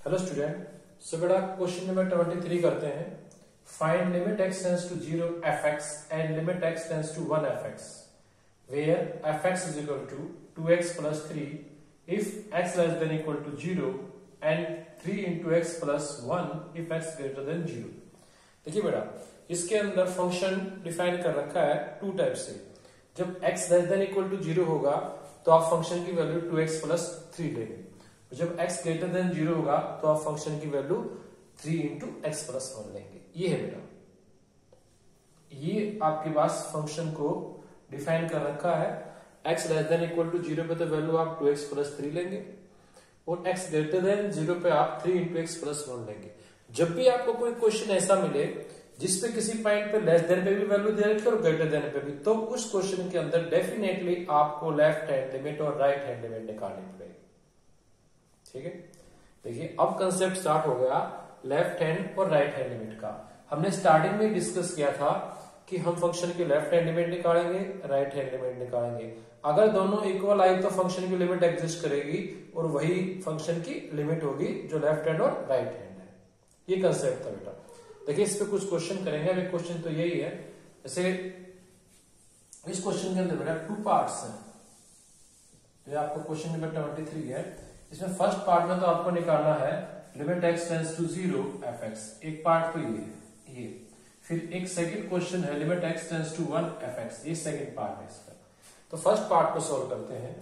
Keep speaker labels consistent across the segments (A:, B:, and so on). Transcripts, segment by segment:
A: Hello student, सो बेटा question number 23 करते हैं। Find limit x tends to 0 fx and limit x tends to 1 fx where fx is equal to 2x plus 3 if x less than equal to 0 and 3 into x plus 1 if x greater than 0। देखिए बेटा, इसके अंदर function define कर रखा है to type से। जब x less than equal to 0 होगा तो आप फंक्शन की वैल्यू 2x प्लस 3 लेंगे। जब x ग्रेटर देन 0 होगा तो आप फंक्शन की वैल्यू 3 इंटू एक्स प्लस 1 लेंगे। ये है बेटा, ये आपके पास फंक्शन को डिफाइन कर रखा है। x less than equal to 0 पे तो वैल्यू आप 2x प्लस 3 लेंगे और x ग्रेटर देन 0 पे आप 3 इंटू एक्स प्लस 1 लेंगे। जब भी आपको कोई क्वेश्चन ऐसा मिले जिसपे किसी पॉइंट पे लेस देन पे भी वैल्यू दे रखी है और ग्रेटर देन पे भी, तो उस क्वेश्चन के अंदर डेफिनेटली आपको लेफ्ट हैंड लिमिट और राइट हैंड लिमिट निकालनी पड़ेगी। ठीक है, देखिए अब कंसेप्ट स्टार्ट हो गया लेफ्ट हैंड और राइट हैंड लिमिट का। हमने स्टार्टिंग में डिस्कस किया था कि हम फंक्शन की लेफ्ट हैंड लिमिट निकालेंगे, राइट हैंड लिमिट निकालेंगे। अगर दोनों इक्वल आई तो फंक्शन की लिमिट एग्जिस्ट करेगी और वही फंक्शन की लिमिट होगी जो लेफ्ट हैंड और राइट हैंड है। ये कंसेप्ट था बेटा। देखिए इस पे कुछ क्वेश्चन करेंगे। अब एक क्वेश्चन तो यही है, जैसे इस क्वेश्चन के अंदर बेटा टू पार्ट्स हैं। ये आपको क्वेश्चन नंबर 23 है। इसमें फर्स्ट पार्ट में तो आपको निकालना है limit x tends to 0 fx। एक पार्ट तो ये है, ये फिर एक सेकंड क्वेश्चन है limit x tends to 1 fx। ये सेकंड पार्ट है इसका। तो फर्स्ट पार्ट को सॉल्व करते हैं।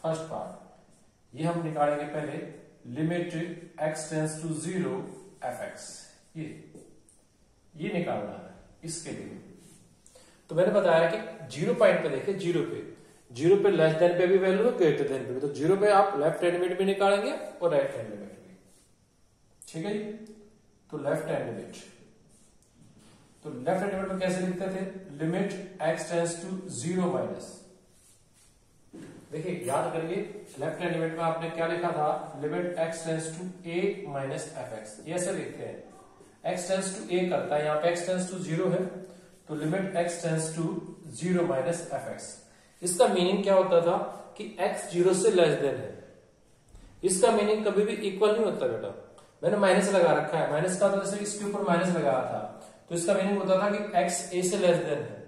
A: फर्स्ट पार्ट ये हम निकालेंगे पहले limit x tends to 0 fx। ये निकालना है इसके लिए। तो मैंने बताया कि 0 पॉइंट पे देखिए, 0 पे लेस देन पे भी वैल्यू है, ग्रेटर देन पे भी। तो 0 पे आप लेफ्ट हैंड लिमिट भी निकालेंगे और राइट हैंड लिमिट भी। ठीक है जी, तो लेफ्ट हैंड लिमिट, तो लेफ्ट हैंड लिमिट में कैसे लिखते थे? Limit x tends to 0 minus. देखिए याद करिए, लेफ्ट हैंड लिमिट में आपने क्या लिखा था? Limit x tends to a minus fx। ये ऐसे लिखते हैं, x टेंड्स टू a करता है, यहाँ पे x टेंड्स टू 0 है तो limit x tends to 0 minus fx। इसका मीनिंग क्या होता था कि x 0 से लेस देन है। इसका मीनिंग कभी भी इक्वल नहीं होता बेटा। मैंने माइनस लगा रखा है, माइनस का तो जैसे इसके ऊपर माइनस लगाया था तो इसका मीनिंग होता था कि x a से लेस देन है।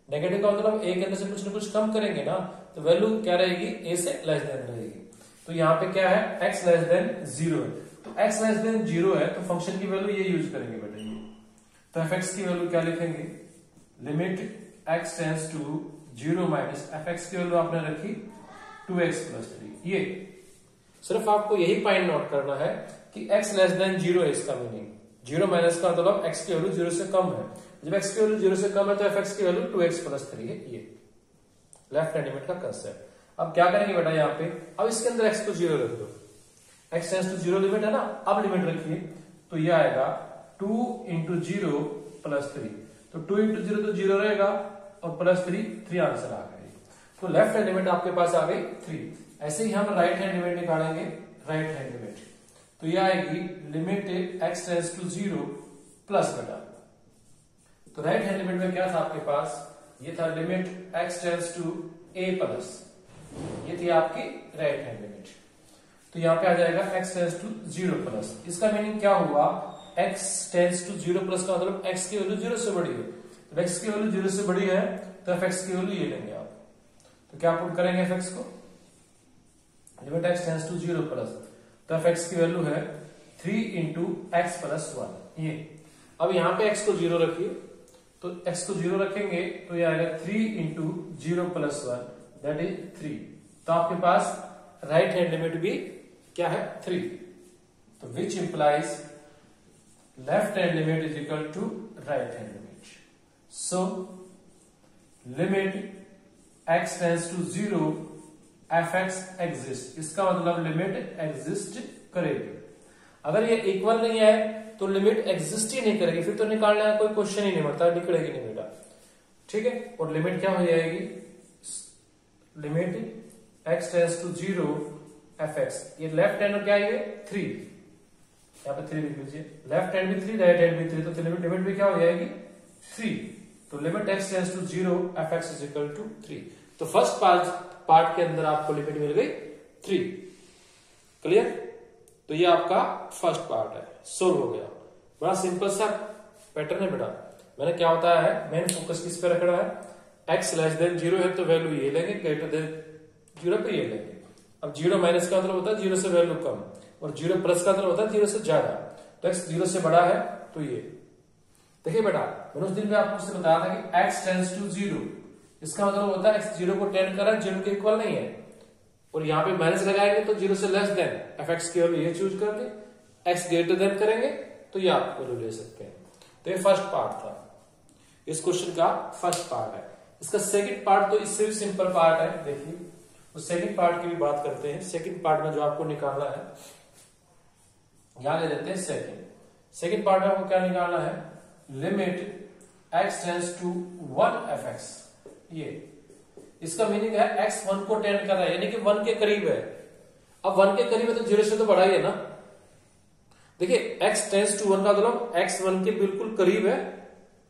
A: नेगेटिव का मतलब a के अंदर से कुछ ना कुछ कम करेंगे ना, तो वैल्यू क्या रहेगी? a से लेस देन रहेगी। तो यहाँ पे क्या है? x लेस देन 0 है। तो x लेस देन 0 है तो फंक्शन की वैल्यू ये यूज करेंगे बेटा। ये तो fx की वैल्यू क्या लिखेंगे? Limit x tends to 0 minus fx की वैल्यू आपने रखी 2x प्लस 3। ये सिर्फ आपको यही पॉइंट नोट करना है कि x लेस देन 0 है। इसका मीनिंग 0 माइनस का मतलब x की वैल्यू 0 से कम है। जब x की वैल्यू 0 से कम है तो fx की वैल्यू 2x प्लस 3 है। ये लेफ्ट हैंड लिमिट का कंसेप्ट। अब क्या करेंगे बेटा यहाँ पे? अब इसके अंदर x को 0 रख दो। x टेंड्स टू 0 लिमिट है ना, अब लिमिट रखिए तो ये आएगा 2 इंटू 0 प्लस 3। तो 2 इंटू 0 तो 0 रहेगा और प्लस 3 आंसर आ गया। तो लेफ्ट हैंड लिमिट आपके पास आ गई 3। ऐसे ही हम राइट हैंड लिमिट निकालेंगे। राइट हैंड लिमिट तो यह आएगी limit x tends to 0 plus बेटा। तो राइट हैंड लिमिट में क्या था आपके पास? ये था limit x tends to a plus. ये थी आपकी राइट हैंड लिमिट। तो यहां पे आ जाएगा x टेंड्स टू 0 प्लस। इसका मीनिंग क्या हुआ? x टेंड्स टू 0 प्लस का मतलब x की वैल्यू 0 से बड़ी है। तो x की वैल्यू 0 से बड़ी है तो fx की वैल्यू ये लेंगे आप। तो क्या पुट करेंगे fx को? Limit x tends to 0 plus, तो fx की वैल्यू है 3 इंटू एक्स प्लस 1। ये अब यहां पे x को 0 रखिए, तो x को 0 रखेंगे तो ये आएगा 3 इंटू 0 प्लस 1 दैट इज 3। तो आपके पास राइट हैंड लिमिट भी क्या है? 3। तो which implies left hand limit is equal to right hand limit. So limit x tends to 0 fx exist. इसका मतलब लिमिट एग्जिस्ट करेगी। अगर ये इक्वल नहीं है तो लिमिट एग्जिस्ट ही नहीं करेगी, फिर तो निकालने का कोई क्वेश्चन ही नहीं बनता, निकलेगी नहीं बेटा। ठीक है, और लिमिट क्या हो जाएगी? Limit x tends to 0 fx। ये लेफ्ट हैंड क्या है? 3। यहाँ पे 3 लिख लीजिए। लेफ्ट हैंड भी 3, राइट हैंड भी 3, तो लिमिट भी क्या हो जाएगी? 3। तो limit x tends to 0 fx is equal to 3। तो फर्स्ट पार्ट के अंदर आपको लिमिट मिल गई 3। क्लियर? तो ये आपका फर्स्ट पार्ट है, सोल्व हो गया। बड़ा सिंपल सा पैटर्न है बेटा। मैंने क्या बताया है, मेन फोकस किस पे रखना है, x लेस देन 0 है तो वैल्यू ये लेंगे, ग्रेटर देन 0 पे ये लेंगे। अब 0 माइनस का मतलब होता है 0 से वैल्यू कम, और 0 प्लस का मतलब होता है 0 से ज्यादा। तो x 0 से बड़ा है तो ये देखिए बेटा, मैंने उस दिन में आपको उससे बताया था कि x टेंड्स टू 0, इसका मतलब होता है x 0 को टेंड कर रहा है, 0 के इक्वल नहीं है। और यहाँ पे माइनस लगाएंगे तो 0 से लेस देन fx की वैल्यू ये चूज करके, x ग्रेटर देन करेंगे तो ये आप वैल्यू ले सकते हैं। तो ये फर्स्ट पार्ट था, इस क्वेश्चन का फर्स्ट पार्ट है। इसका सेकंड पार्ट तो इससे भी सिंपल पार्ट है। देखिए उस सेकंड पार्ट की भी बात करते हैं। सेकंड पार्ट में जो आपको निकालना है, यहां ले लेते हैं सेकंड पार्ट में आपको क्या निकालना है, limit x tends to 1 fx। ये इसका मीनिंग है x 1 को टेंड कर रहा है, यानी कि 1 के करीब है। अब 1 के करीब है तो 0 से तो बड़ा ही है ना। देखिए x टेंड्स टू 1 का मतलब x 1 के बिल्कुल करीब है,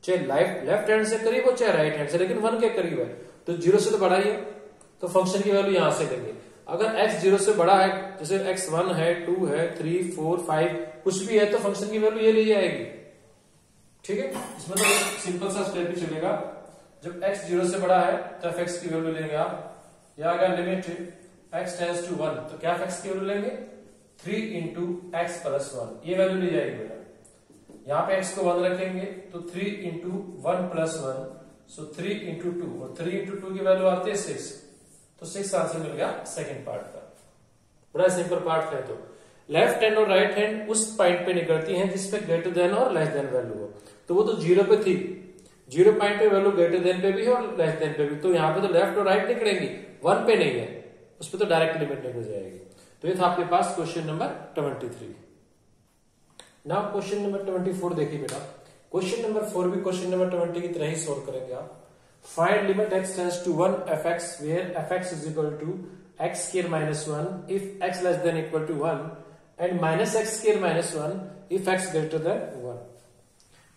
A: चाहे लेफ्ट हैंड से करीब हो चाहे राइट हैंड से, लेकिन 1 के करीब है तो 0 से तो बड़ा ही है। तो फंक्शन की वैल्यू यहां से लेंगे। अगर x 0 से बड़ा है, जैसे x 1 है, 2 है, 3, 4, 5 कुछ भी है, तो फंक्शन की वैल्यू ये ली जाएगी। ठीक है, इसमें तो सिंपल सा स्टेप ही चलेगा। जब x 0 से बड़ा है तो fx की वैल्यू लेंगे आप। यह अगर लिमिट x टेंड्स टू 1 तो क्या fx की वैल्यू लेंगे, 3 इंटू एक्स प्लस 1, ये वैल्यू ली जाएगी बेटा। यहां पे x को 1 रखेंगे तो 3 इंटू 1 प्लस 1, सो 3 इंटू 2, और 3 इंटू 2 की वैल्यू आती है 6, तो 6 आंसर मिल गया सेकंड पार्ट का। बड़ा सिंपल पार्ट है। तो लेफ्ट हैंड और राइट हैंड उस पॉइंट पे निकलती हैं जिसपे ग्रेटर देन और लेस देन वैल्यू हो। तो वो तो 0 पे थी, 0 पॉइंट पे वैल्यू ग्रेटर देन पे भी है और लेस देन पे भी, तो यहाँ पे तो लेफ्ट और राइट निकलेंगी, 1 पे नहीं है, उस पर तो डायरेक्ट लिमिट निकल जाएगी। तो ये था आपके पास question number 23। Now question number 24 देखिए बेटा। क्वेश्चन नंबर 4 भी क्वेश्चन नंबर 20 की तरह ही सोल्व करेंगे आप। Find limit x tends to 1 fx where fx is equal to x square minus 1 if x less than equal to 1 and minus x square minus 1 if x greater than 1।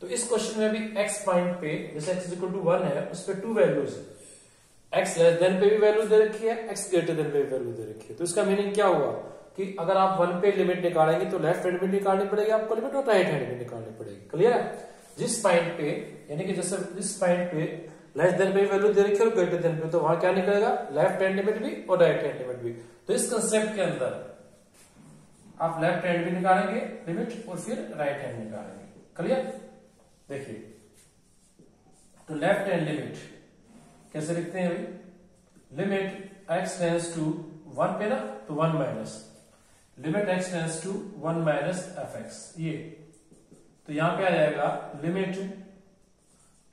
A: तो इस question में भी x point पे जैसे x is equal to 1 है, उस पे 2 values है, x लेस देन पे भी वैल्यू दे रखी है, x ग्रेटर देन पे भी वैल्यू दे रखी है। तो इसका मीनिंग क्या हुआ कि अगर आप 1 पे लिमिट निकालेंगे तो लेफ्ट हैंड में निकालनी पड़ेगी आपको लिमिट, और राइट हैंड में निकालनी पड़ेगी। क्लियर है, जिस पॉइंट पे यानी कि जैसे जिस पॉइंट पे लेस देन पे वैल्यू दे रखी है और ग्रेटर देन पे, तो वहां क्या निकलेगा, लेफ्ट हैंड लिमिट भी और राइट हैंड लिमिट भी। तो इस कंसेप्ट के अंदर आप लेफ्ट हैंड भी निकालेंगे लिमिट और फिर राइट हैंड निकालेंगे। क्लियर, देखिए तो लेफ्ट हैंड लिमिट कैसे लिखते हैं अभी, लिमिट x टेंड्स टू 1 पे ना तो 1 minus limit x tends to 1 minus fx, ये तो यहां पे आ जाएगा limit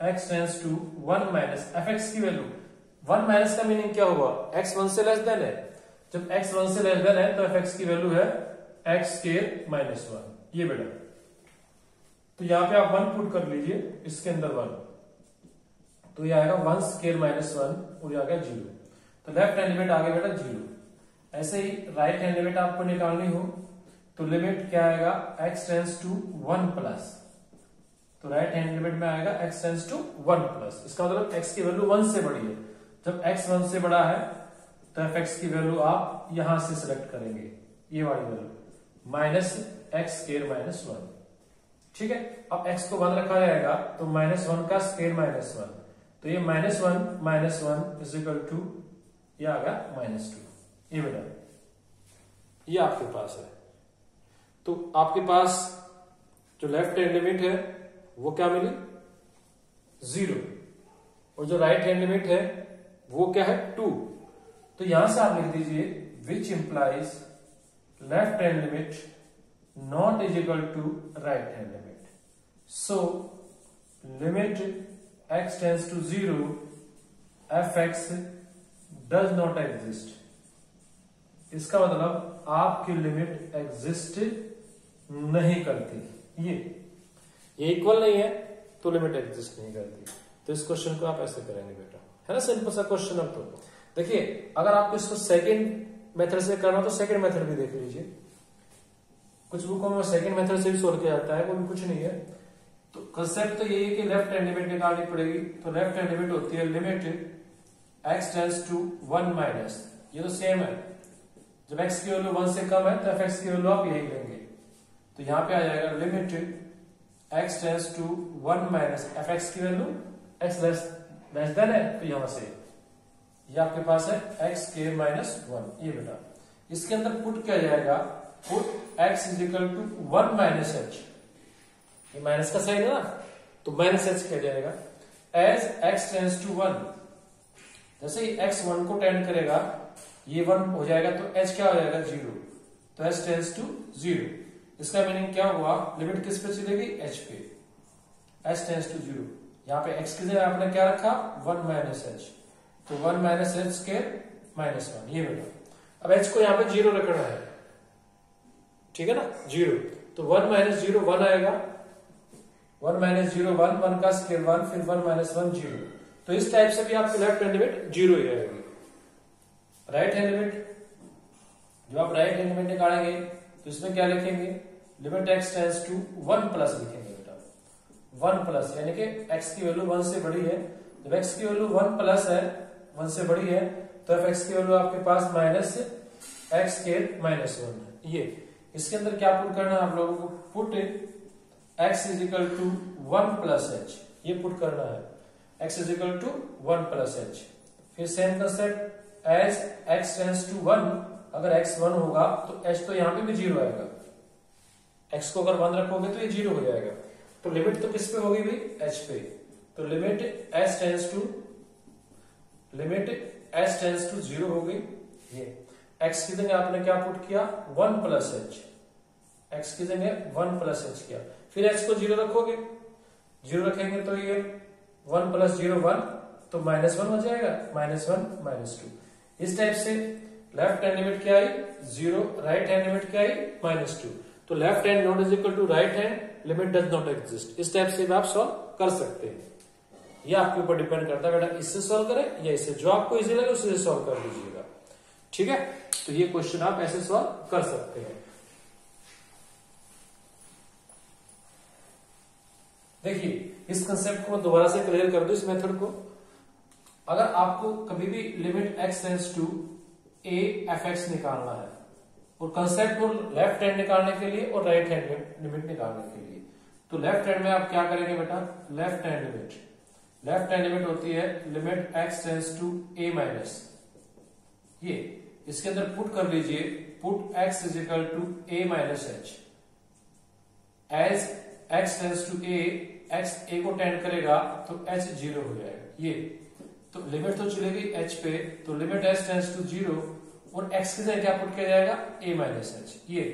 A: x tends to 1 minus fx की वैल्यू। 1 माइनस का मीनिंग क्या हुआ, x 1 से लेस देन है, जब x 1 से लेस देन है तो fx की वैल्यू है x स्क्वायर माइनस 1, ये बेटा। तो यहां पे आप 1 पुट कर लीजिए इसके अंदर 1, तो ये आएगा 1 स्क्वायर माइनस 1 और ये आ गया 0। तो लेफ्ट हैंड लिमिट आ गया बेटा 0। ऐसे ही राइट हैंड लिमिट आपको निकालनी हो तो लिमिट क्या आएगा, x टेंड्स टू 1 प्लस, तो राइट हैंड लिमिट में आएगा x टेंड्स टू 1 प्लस। इसका मतलब x की वैल्यू 1 से बड़ी है। जब x 1 से बड़ा है तो fx की वैल्यू आप यहां से सिलेक्ट करेंगे, ये वाली value minus x square minus 1। ठीक है, अब x को 1 रखा जाएगा तो माइनस 1 का स्क्वायर माइनस 1, तो ये माइनस 1 इज इक्वल टू ये आ गया माइनस 2, ये बेटा ये आपके पास है। तो आपके पास जो लेफ्ट हैंड लिमिट है वो क्या मिली, 0, और जो राइट हैंड लिमिट है वो क्या है, 2। तो यहां से आप लिख दीजिए which implies left hand limit not is equal to right hand limit. So limit x tends to 0 fx does not exist. इसका मतलब आपकी लिमिट एग्जिस्ट नहीं करती, ये इक्वल नहीं है तो लिमिट एग्जिस्ट नहीं करती। तो इस क्वेश्चन को आप ऐसे करेंगे बेटा, है ना, सिंपल सा क्वेश्चन। अब तो देखिए अगर आपको इसको सेकंड मेथड से करना तो सेकंड मेथड भी देख लीजिए, कुछ बुकों में सेकंड मेथड से भी सोल्व किया जाता है, वो भी कुछ नहीं है। तो कंसेप्ट तो यही है कि लेफ्ट हैंड लिमिट निकालनी पड़ेगी। तो लेफ्ट हैंड लिमिट होती है limit x tends to 1 minus, ये तो सेम है, जब x की वैल्यू 1 से कम है तो fx की वैल्यू आप यही लेंगे। तो यहाँ पे आ जाएगा limit x tends to 1 minus fx की वैल्यू x लेस देन है, तो यहां से ये आपके पास है x के माइनस 1। ये बेटा इसके अंदर पुट किया जाएगा, put x is equal to 1 minus h, ये माइनस का साइन है ना, तो माइनस h किया जाएगा एज x टेंस टू 1। जैसे ही x 1 को टेंड करेगा ये 1 हो जाएगा तो h क्या हो जाएगा 0, तो h टेंस टू 0। इसका मीनिंग क्या हुआ, लिमिट किस पे चलेगी h पे, h टेंस टू 0। यहाँ पे x की जगह आपने क्या रखा 1 माइनस h, तो 1 माइनस h के माइनस 1। ये बेटा अब h को यहाँ पे 0 रखना है, ठीक है ना 0, तो 1 माइनस 0 1 आएगा, 1 माइनस 0 1, 1 का स्केल 1, फिर 1 माइनस 1 0। तो इस टाइप से भी आपकी लेफ्ट हैंड लिमिट 0 ही आएगी। राइट हैंड लिमिट, जो आप राइट हैंड लिमिट निकालेंगे तो इसमें क्या लिखेंगे, limit x tends to 1 plus लिखेंगे बेटा, 1 प्लस, यानी कि x की वैल्यू 1 से बड़ी है। जब x की वैल्यू 1 प्लस है, 1 से बड़ी है, तो fx की वैल्यू आपके पास माइनस x के माइनस 1 है। ये इसके अंदर क्या पुट करना है आप लोगों को, put x is equal to 1 plus h, ये पुट करना है x is equal to 1 plus h। फिर same concept as x tends to 1, अगर x 1 होगा तो h तो यहां पे भी 0 आएगा, x को अगर 1 रखोगे तो ये 0 हो जाएगा। तो लिमिट तो किस पे होगी भाई, h पे, तो लिमिट h टेंस टू 0 हो गई। ये x की जगह आपने क्या पुट किया 1 प्लस h, x की जगह 1 प्लस h किया, फिर h को 0 रखोगे, 0 रखेंगे तो ये 1 प्लस 0 1, तो माइनस 1 हो जाएगा, माइनस 1 माइनस 2। इस टाइप से लेफ्ट हैंड लिमिट क्या आई 0, राइट हैंड लिमिट क्या आई माइनस 2। तो left hand not is equal to right hand, limit does not exist. इस टाइप से भी आप सॉल्व कर सकते हैं, ये आपके ऊपर डिपेंड करता है बेटा, इससे सॉल्व करें या इससे, जो आपको इजी लगे उससे सॉल्व कर लीजिएगा, ठीक है। तो ये क्वेश्चन आप ऐसे सॉल्व कर सकते हैं। देखिए इस कंसेप्ट को मैं दोबारा से क्लियर कर दूं, इस मेथड को। अगर आपको कभी भी limit x tends to a fx निकालना है, और कंसेप्ट को लेफ्ट हैंड निकालने के लिए और राइट हैंड लिमिट निकालने के लिए, तो लेफ्ट हैंड में आप क्या करेंगे बेटा, लेफ्ट हैंड लिमिट होती है limit x tends to a minus, ये इसके अंदर पुट कर लीजिए, put x is equal to a minus h as x tends to a, x a को टेंड करेगा तो h 0 हो जाएगा। ये तो लिमिट तो चलेगी h पे, तो लिमिट h टेंस टू 0 और x की जगह क्या पुट किया जाएगा a माइनस h। ये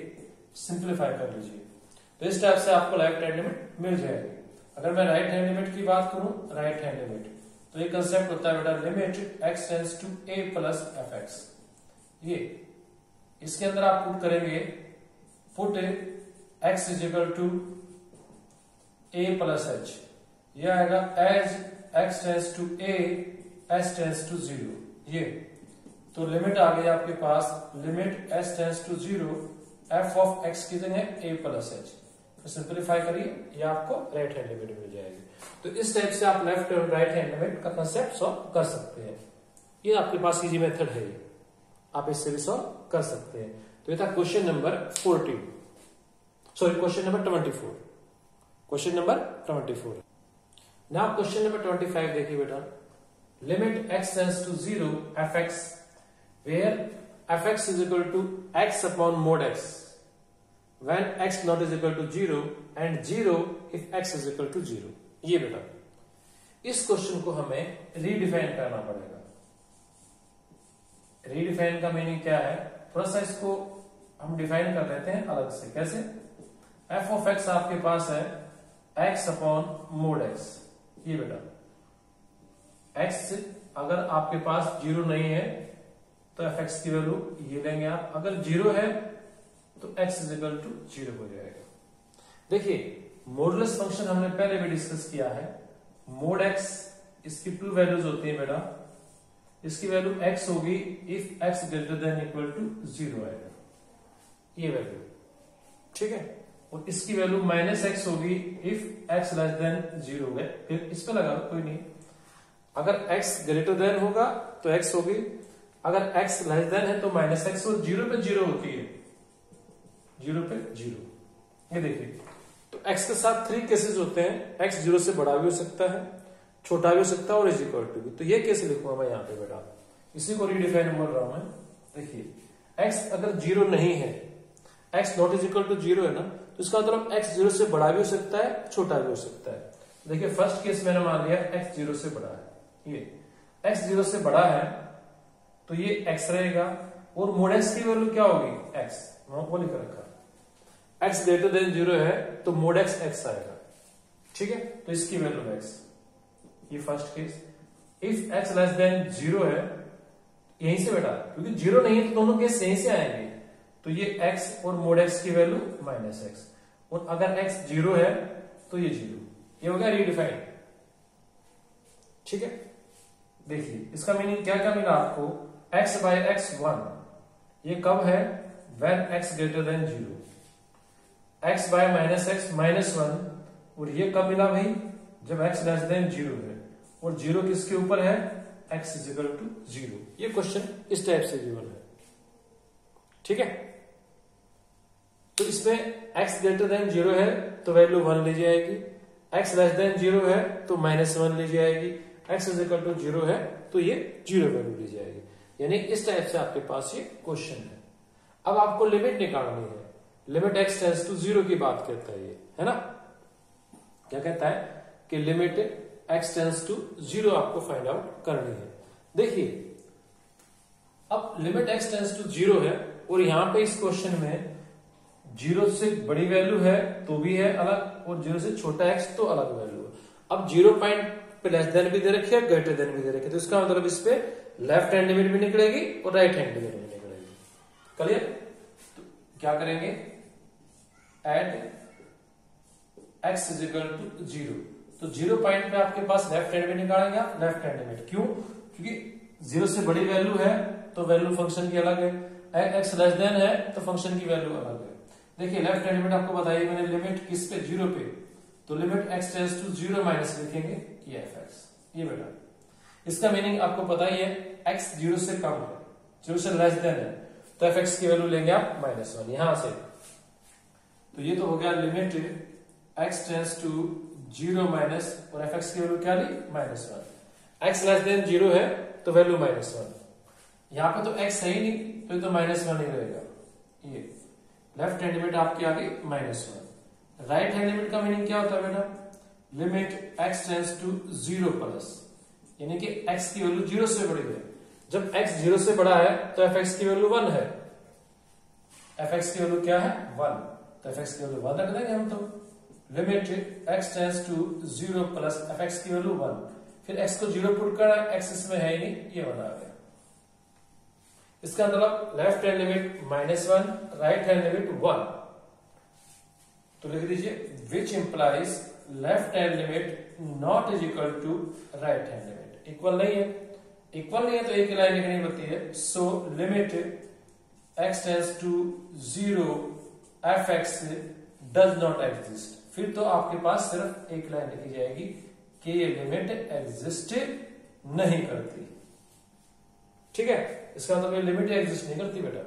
A: सिंप्लीफाई कर लीजिए, तो इस टाइप से आपको लेफ्ट हैंड लिमिट मिल जाएगी। अगर मैं राइट हैंड लिमिट की बात करूं, राइट हैंड लिमिट, तो ये कंसेप्ट होता है बेटा limit x tends to a plus fx। ये इसके अंदर आप पुट करेंगे, put x is equal to a plus h, ये आएगा as x tends to a h tends to 0। ये तो लिमिट आ गई आपके पास, limit h tends to 0 f of x की जगह a प्लस h, तो सिंप्लीफाई करिए, ये आपको राइट हैंड लिमिट मिल जाएगी। तो इस टाइप से आप लेफ्ट और राइट हैंड लिमिट का कंसेप्ट सॉल्व कर सकते हैं। ये आपके पास इजी मेथड है, आप इससे भी सॉल्व कर सकते हैं। तो ये था question number 14, sorry question number 24, question number 24। Now question number 25 देखिए बेटा, limit x tends to 0 fx where fx is equal to x upon mod x when x not is equal to 0 and 0 if x is equal to 0। ये बेटा इस question को हमें redefine करना पड़ेगा। Redefine का मीनिंग क्या है, थोड़ा सा इसको हम डिफाइन कर लेते हैं अलग से। कैसे, f ऑफ x आपके पास है x अपॉन मोड x। ये बेटा x अगर आपके पास 0 नहीं है तो fx की वैल्यू ये लेंगे आप, अगर 0 है तो x इज इक्वल टू 0 हो जाएगा। देखिए मॉडुलस फंक्शन हमने पहले भी डिस्कस किया है, मोड x इसकी 2 वैल्यूज होती है बेटा, इसकी वैल्यू x होगी if x greater than equal to 0 आएगा, ये वैल्यू, ठीक है, और इसकी वैल्यू माइनस x होगी इफ x लेस देन 0 है। फिर इस पे लगा लो, कोई नहीं, अगर x ग्रेटर देन होगा तो x होगी अगर x लेस देन है तो माइनस एक्स, और 0 पे 0 होती है, 0 पे 0। ये देखिए, तो x के साथ 3 केसेस होते हैं, x 0 से बड़ा भी हो सकता है, छोटा भी हो सकता है और इज इक्वल टू भी। तो ये केस लिखूंगा मैं यहाँ पे बेटा, इसी को रीडिफाइन बोल रहा हूं मैं। देखिए x अगर 0 नहीं है, x not is equal to 0 है ना, तो इसका मतलब x 0 से बड़ा भी हो सकता है, छोटा भी हो सकता है। देखिए फर्स्ट केस मैंने मान लिया x 0 से बड़ा है, ये x 0 से बड़ा है तो ये x रहेगा, और मोड x की वैल्यू क्या होगी, x, वो लिख रखा, x ग्रेटर देन 0 है तो मोड x x आएगा, ठीक है, तो इसकी वैल्यू x, ये first case. If x less than 0 है, यहीं से बेटा, क्योंकि 0 नहीं है तो दोनों केस यहीं से आएंगे, तो ये x और मोड x की वैल्यू माइनस एक्स, और अगर x 0 है तो ये 0, ये हो गया रीडिफाइन, ठीक है। देखिए इसका मीनिंग क्या क्या मिला आपको, x बाय x 1, ये कब है, when x greater than 0, x bye minus x minus 1, और ये कब मिला भाई, जब x लेस देन 0 है, और 0 किसके ऊपर है, x इज इक्वल टू 0। ये क्वेश्चन इस टाइप से गिवन है, ठीक है। तो इसमें x ग्रेटर देन 0 है तो वैल्यू 1 ली जाएगी, x लेस देन 0 है तो माइनस 1 ली जाएगी, x इज इक्वल टू 0 है तो ये 0 वैल्यू ली जाएगी। यानी इस टाइप से आपके पास ये क्वेश्चन है। अब आपको लिमिट निकालनी है, लिमिट x टेंड्स टू 0 की बात करता है ये, है ना, क्या कहता है कि लिमिट x टेंड्स टू 0 आपको फाइंड आउट करनी है। देखिए अब लिमिट x टेंड्स टू 0 है, और यहां पे इस क्वेश्चन में 0 से बड़ी वैल्यू है तो भी है अलग, और 0 से छोटा x तो अलग वैल्यू है। अब 0 पॉइंट पे लेस देन भी दे रखी है, ग्रेटर देन भी दे रखी है, तो इसका मतलब इस पे लेफ्ट हैंड लिमिट भी निकलेगी और राइट हैंड लिमिट भी निकलेगी। क्लियर? तो क्या करेंगे, at x is equal to 0, तो 0 पॉइंट पे आपके पास लेफ्ट हैंड भी निकालेंगे आप, लेफ्ट हैंड लिमिट, क्यों, क्योंकि 0 से बड़ी वैल्यू है तो वैल्यू फंक्शन की अलग है, x लेस देन है तो फंक्शन की वैल्यू अलग है। देखिए लेफ्ट हैंड लिमिट आपको बताइए मैंने, लिमिट किस पे, 0 पे, तो limit x tends to 0 minus लिखेंगे ये fx, ये बेटा। इसका मीनिंग आपको पता ही है, x 0 से कम है, 0 से लेस देन है, तो fx की वैल्यू लेंगे आप -1 यहां से। तो ये तो हो गया limit x tends to 0 minus, और fx की वैल्यू क्या ली, -1। x लेस देन 0 है तो वैल्यू -1, यहां पे तो x है ही नहीं तो ये तो -1 ही रहेगा। ये लेफ्ट हैंड लिमिट आपकी आ गई -1। राइट हैंड लिमिट का मीनिंग क्या होता है बेटा, limit x tends to 0 plus, यानी कि x की वैल्यू 0 से बड़ी है। जब x 0 से बड़ा है तो fx की वैल्यू 1 है, fx की वैल्यू क्या है, 1, तो fx की वैल्यू 1 रख देंगे हम। तो limit x tends to 0 plus fx की वैल्यू 1, फिर x को 0 पुट करा, x इसमें है ही नहीं, ये 1 आ गया। इसका मतलब left hand limit -1, right hand limit 1, तो लिख दीजिए which implies left hand limit not is equal to right hand limit. Equal नहीं है, इक्वल नहीं है तो एक लाइन लिखनी पड़ती है। So limit x tends to 0 fx does not exist, फिर तो आपके पास सिर्फ एक लाइन लिखी जाएगी कि ये लिमिट एग्जिस्ट नहीं करती, ठीक है। इसका मतलब ये लिमिट एग्जिस्ट नहीं करती बेटा।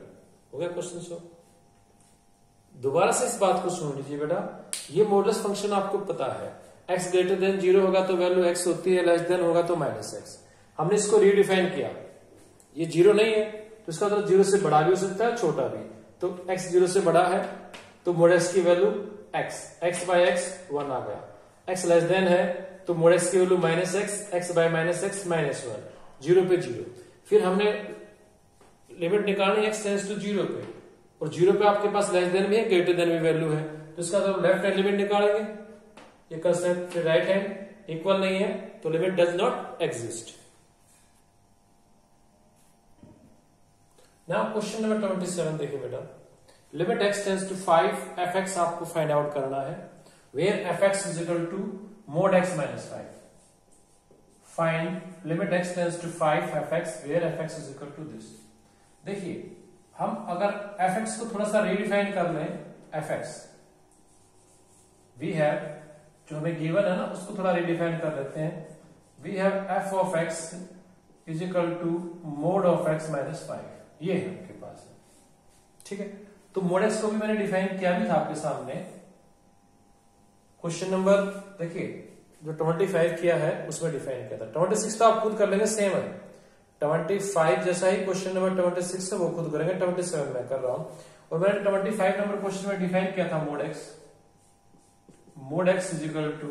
A: हो गया क्वेश्चन सॉल्व। दोबारा से इस बात को सुन लीजिए बेटा, ये मॉडुलस फंक्शन आपको पता है, x ग्रेटर देन 0 होगा तो वैल्यू x होती है, लेस देन होगा तो -x। हमने इसको रीडिफाइन किया, ये 0 नहीं है तो इसका मतलब 0 से बड़ा भी हो सकता है, छोटा भी, तो x 0 से बड़ा है तो मोड x की वैल्यू x बाय x 1 आ गया, x लेस देन है तो मोड x की वैल्यू -x बाय -x -1, 0 पे 0। फिर हमने लिमिट निकालनी x टेंड्स टू 0 पे, और 0 पे आपके पास लेस देन भी है, ग्रेटर देन भी वैल्यू है, तो इसका मतलब लेफ्ट हैंड लिमिट निकालेंगे, ये कंसेप्ट। फिर राइट हैंड इक्वल नहीं है तो limit does not exist. Now question number 27 देखिए बेटा, limit x tends to 5 fx आपको फाइंड आउट करना है, where fx is equal to mode x minus 5। Find limit x tends to 5 fx where fx is equal to this. देखिए हम अगर fx को थोड़ा सा रीडिफाइन कर लें, fx वी हैव, जो हमें गिवन है ना उसको थोड़ा रीडिफाइन कर लेते हैं। We have f of x is equal to mode of x minus 5, ये है आपके पास। ठीक है, तो मोड x को भी मैंने डिफाइन किया भी था आपके सामने। क्वेश्चन नंबर देखिए जो 25 किया है उसमें डिफाइन किया था। 26 तो आप खुद कर लेंगे, सेम है 25 जैसा ही क्वेश्चन नंबर 26 है वो खुद करेंगे। 27 मैं कर रहा हूं, और मैंने 25 नंबर क्वेश्चन में डिफाइन किया था mode x is equal to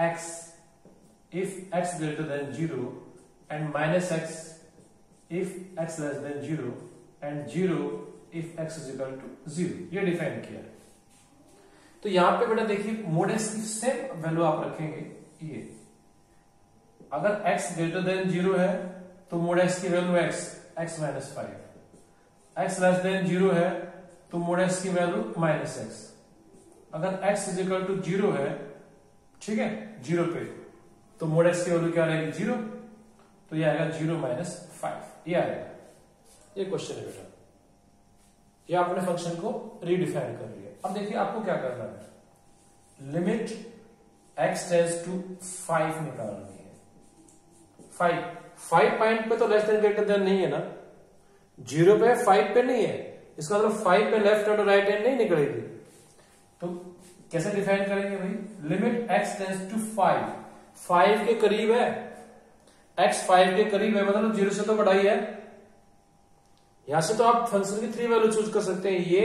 A: x if x greater than 0 and minus x if x less than 0 and 0 if x is equal to 0, ये डिफाइन किया है। तो यहां पे बेटा देखिए मोड x की सेम वैल्यू आप रखेंगे। ये अगर x ग्रेटर देन 0 है तो मोड x की value x minus 5, x less than 0 है तो मोड x की वैल्यू माइनस x। अगर x इज इक्वल टू 0 है, ठीक है, 0 पे, तो मोड x की वैल्यू क्या रहेगी 0, तो ये आएगा 0 माइनस 5, ये आएगा। ये क्वेश्चन है बेटा, ये आपने फंक्शन को रीडिफाइन कर लिया। अब देखिए आपको क्या करना है, लिमिट x टेंड्स टू 5 निकालनी है। 5 पॉइंट पे तो लेस देन ग्रेटर देन नहीं है ना, 0 पे 5 पे नहीं है, इसका मतलब 5 पे लेफ्ट हैंड और राइट हैंड नहीं निकलेगी। तो कैसे डिफाइन करेंगे भाई, लिमिट x टेंड्स टू 5 के करीब है, x 5 के करीब है मतलब 0 से तो बड़ा ही है। यहां से तो आप फंक्शन की 3 वैल्यू चूज कर सकते हैं, ये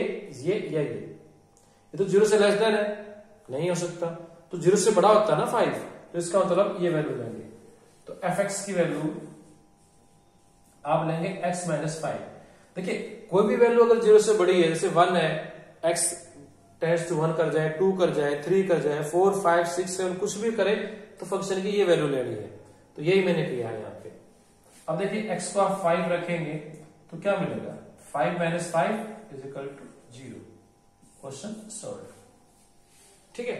A: तो 0 से लेस देन है, नहीं हो सकता, तो 0 से बड़ा होता है ना 5, तो इसका मतलब ये वैल्यू लेंगे। तो fx की वैल्यू आप लेंगे x माइनस 5। देखिए कोई भी वैल्यू अगर 0 से बड़ी है, जैसे 1 है, x टेंड्स टू 1 कर जाए, 2 कर जाए, 3 कर जाए, 4 5 6 7 कुछ भी करे, तो फंक्शन की ये वैल्यू लेनी है। तो यही मैंने किया है यहाँ पे। अब देखिए x को आप 5 रखेंगे तो क्या मिलेगा, 5 minus 5 is equal to 0। Question solve. ठीक है,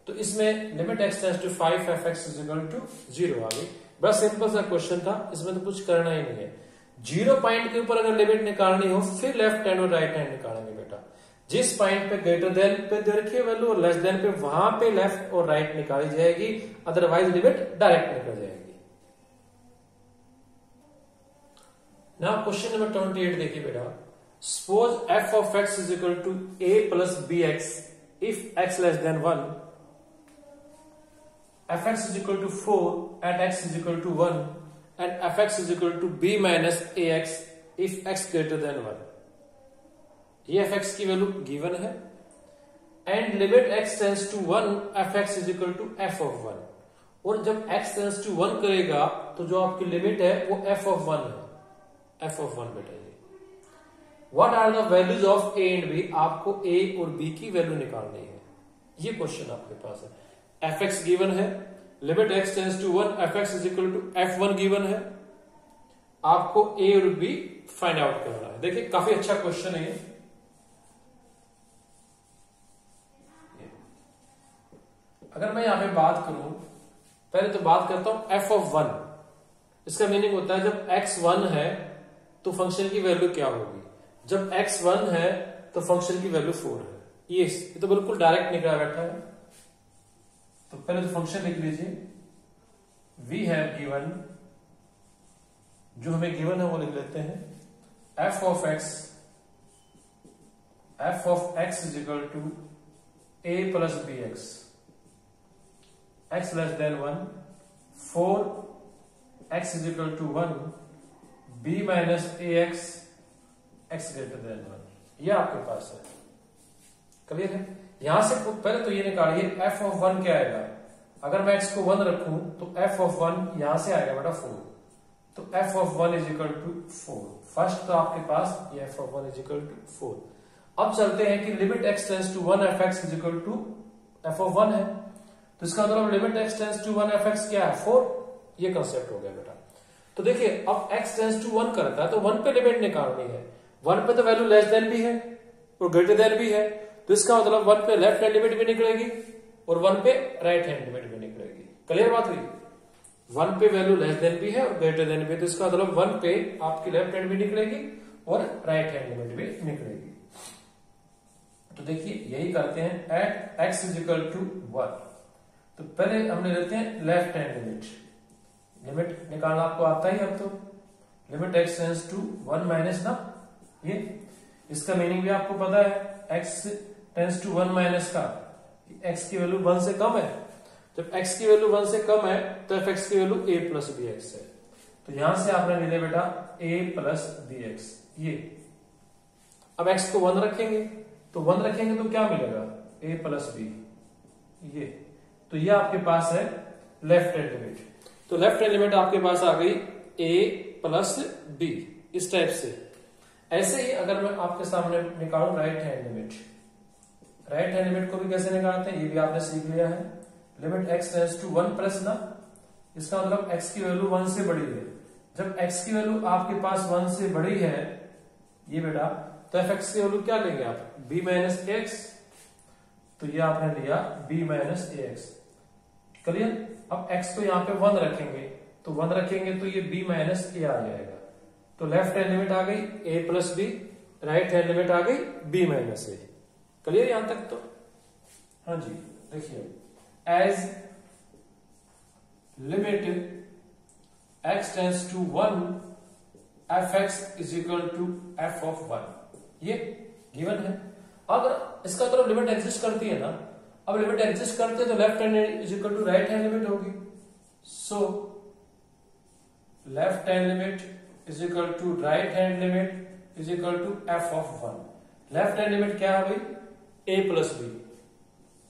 A: तो इसमें limit x tends to 5 fx is equal to 0 आ गई। बड़ा सिंपल सा क्वेश्चन था, इसमें तो कुछ करना ही नहीं है। 0 पॉइंट के ऊपर अगर लिमिट निकालनी हो फिर लेफ्ट हैंड और राइट हैंड निकालेंगे बेटा। जिस पॉइंट पे ग्रेटर देन पे दे रखी है वैल्यू और लेस देन पे, वहां पे लेफ्ट और राइट निकाली जाएगी, अदरवाइज लिमिट डायरेक्ट निकल जाएगी। नाउ क्वेश्चन नंबर 28 देखिए बेटा, suppose f of x is equal to a plus bx if x less than 1, fx is equal to 4 at x is equal to 1 and fx is equal to b minus ax if x greater than 1। ये fx की value given है and limit x tends to 1 fx is equal to f of 1, और जब x tends to 1 करेगा तो जो आपकी limit है वो f of 1 है, f of 1 बेटा। ये what are the values of a and b, आपको a और b की वैल्यू निकालनी है। ये क्वेश्चन आपके पास है। fx गिवन है, limit x tends to 1 fx is equal to f1 given है, आपको a और b फाइंड आउट करना है। देखिए काफी अच्छा क्वेश्चन है ये। अगर मैं यहां पे बात करूं, पहले तो बात करता हूं f of 1। इसका मीनिंग होता है जब x 1 है तो फंक्शन की वैल्यू क्या होगी, जब x 1 है तो फंक्शन की वैल्यू 4 है। ये तो बिल्कुल डायरेक्ट निकला बैठा है। तो पहले तो फंक्शन लिख लीजिए, वी हैव गिवन, जो हमें गिवन है वो लिख लेते हैं, f of x is equal to a plus bx, x less than 1, 4 x is equal to 1, b minus ax, x greater than 1। ये आपके पास है, क्लियर है। यहां से पहले तो ये निकालिए f of 1 क्या आएगा, अगर मैं x को 1 रखूं तो f of 1 यहां से आएगा बेटा 4, तो f of 1 is equal to 4। First तो आपके पास ये f of 1 is equal to 4। अब चलते हैं कि limit x tends to 1 fx is equal to f of 1 है, तो इसका मतलब limit x tends to 1 fx क्या है 4। ये कंसेप्ट हो गया बेटा। तो देखिए अब x टेंड्स टू 1 करता है तो 1 पे लिमिट निकालनी है, 1 पे तो वैल्यू लेस देन भी है और ग्रेटर देन भी है, तो इसका मतलब 1 पे लेफ्ट हैंड लिमिट भी निकलेगी और 1 पे राइट हैंड लिमिट भी निकलेगी। क्लियर बात हुई, 1 पे वैल्यू लेस देन भी है और ग्रेटर देन भी है, तो इसका मतलब 1 पे आपकी लेफ्ट हैंड भी निकलेगी और राइट हैंड लिमिट भी निकलेगी। तो देखिए यही करते हैं, at x is equal to 1, तो पहले हमने लेते हैं लेफ्ट हैंड लिमिट। लिमिट निकालना आपको आता ही अब तो limit x tends to 1 minus ना, ये इसका मीनिंग भी आपको पता है, एक्स टेंस टू 1 माइनस का एक्स की वैल्यू 1 से कम है। जब एक्स की वैल्यू 1 से कम है तो एफ एक्स की value a plus b x है। तो यहां से आपने ले लिया बेटा a प्लस बी एक्स। ये अब x को 1 रखेंगे तो 1 रखेंगे तो क्या मिलेगा, a प्लस बी। ये तो ये आपके पास है लेफ्ट हैंड लिमिट। तो लेफ्ट हैंड लिमिट आपके पास आ गई a प्लस बी, इस टाइप से। ऐसे ही अगर मैं आपके सामने निकालू right hand limit, right hand limit को भी कैसे निकालते हैं ये भी आपने सीख लिया है। Limit x tends to 1 plus ना, इसका मतलब x की वैल्यू 1 से बड़ी है। जब x की वैल्यू आपके पास 1 से बड़ी है ये बेटा, तो एफ एक्स की वैल्यू क्या लेंगे आप, b माइनस एक्स। तो ये आपने लिया b माइनस ए एक्स। क्लियर। अब x को यहाँ पे 1 रखेंगे तो 1 रखेंगे तो ये b माइनस ए आ जाएगा। तो लेफ्ट हैंड लिमिट आ गई a plus B, right hand limit आ गई b माइनस ए। क्लियर यहां तक तो? हाँ जी, देखिए as limit x tends to 1 F x is equal to F of 1, ये गिवन है। अगर इसका तरफ लिमिट एग्जिस्ट करती है ना, अब लिमिट एग्जिस्ट करते है तो left hand is equal to right hand limit होगी। So left hand limit is equal to right hand limit is equal to F of 1। Left hand limit क्या है भाई, a plus B,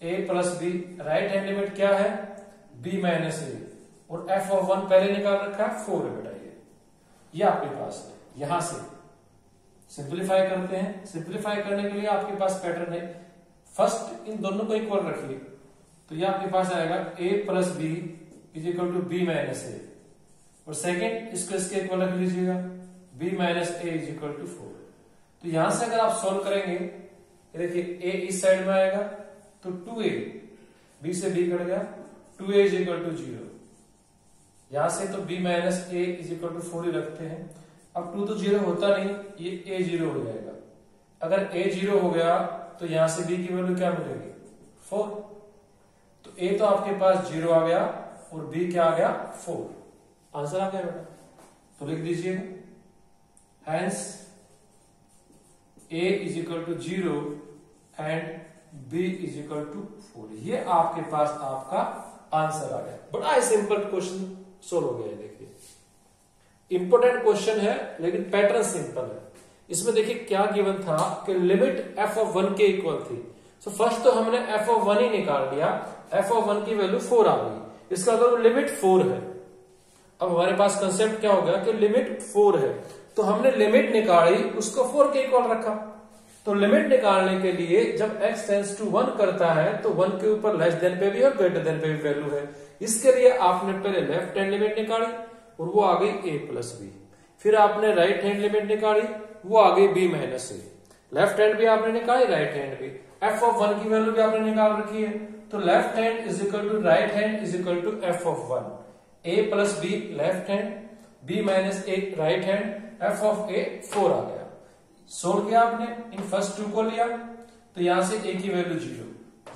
A: a plus B. Right hand limit क्या है, b minus A, और f of 1 पहले निकाल रखा है 4 है बेटा। ये आपके पास है। यहां से सिंप्लीफाई करते हैं। सिंप्लीफाई करने के लिए आपके पास पैटर्न है, फर्स्ट इन दोनों को इक्वल रखिए तो ये आपके पास आएगा a plus B is equal to B minus A, और सेकेंड इसको इसके इक्वल रख लीजिएगा b minus A is equal to 4। तो यहां से अगर आप सॉल्व करेंगे, देखिए a इस साइड में आएगा तो 2a, b से b कट गया, 2a इज इक्वल टू 0। यहां से तो b minus A is equal to 4 ही रखते हैं। अब 2 तो 0 होता नहीं, ये a 0 हो जाएगा। अगर a 0 हो गया तो यहां से b की वैल्यू क्या मिलेगी, 4। तो a तो आपके पास 0 आ गया और b क्या आ गया, 4। आंसर आ गया बेटा। तो लिख दीजिए hence a is equal to 0 and b is equal to 4। ये आपके पास आपका आंसर आ गया। बड़ा ही सिंपल क्वेश्चन सोल्व हो गया। देखिए इंपोर्टेंट क्वेश्चन है लेकिन पैटर्न सिंपल है। इसमें देखिए क्या गिवन था कि लिमिट f ऑफ 1 के इक्वल थी। सो फर्स्ट तो हमने f ऑफ 1 ही निकाल लिया, f ऑफ 1 की वैल्यू 4 आ गई। इसका मतलब लिमिट 4 है। अब हमारे पास कंसेप्ट क्या हो गया कि लिमिट 4 है, तो हमने लिमिट निकाली, उसको 4 के इक्वल रखा। तो लिमिट निकालने के लिए जब x टेंस टू 1 करता है तो 1 के ऊपर लेस देन पे भी और ग्रेटर देन पे भी वैल्यू है। इसके लिए आपने पहले लेफ्ट हैंड लिमिट निकाली और वो आ गई a प्लस बी। फिर आपने राइट हैंड लिमिट निकाली, वो आ गई b minus a. Left hand भी आपने निकाली, राइट हैंड भी। f ऑफ 1 की वैल्यू भी आपने निकाल रखी है, तो left hand is equal to right hand is equal to f of 1। a plus b left hand, b minus a right hand, f of a 4 आ गया। सोल्व किया आपने, इन फर्स्ट 2 को लिया तो यहां से a की वैल्यू 0,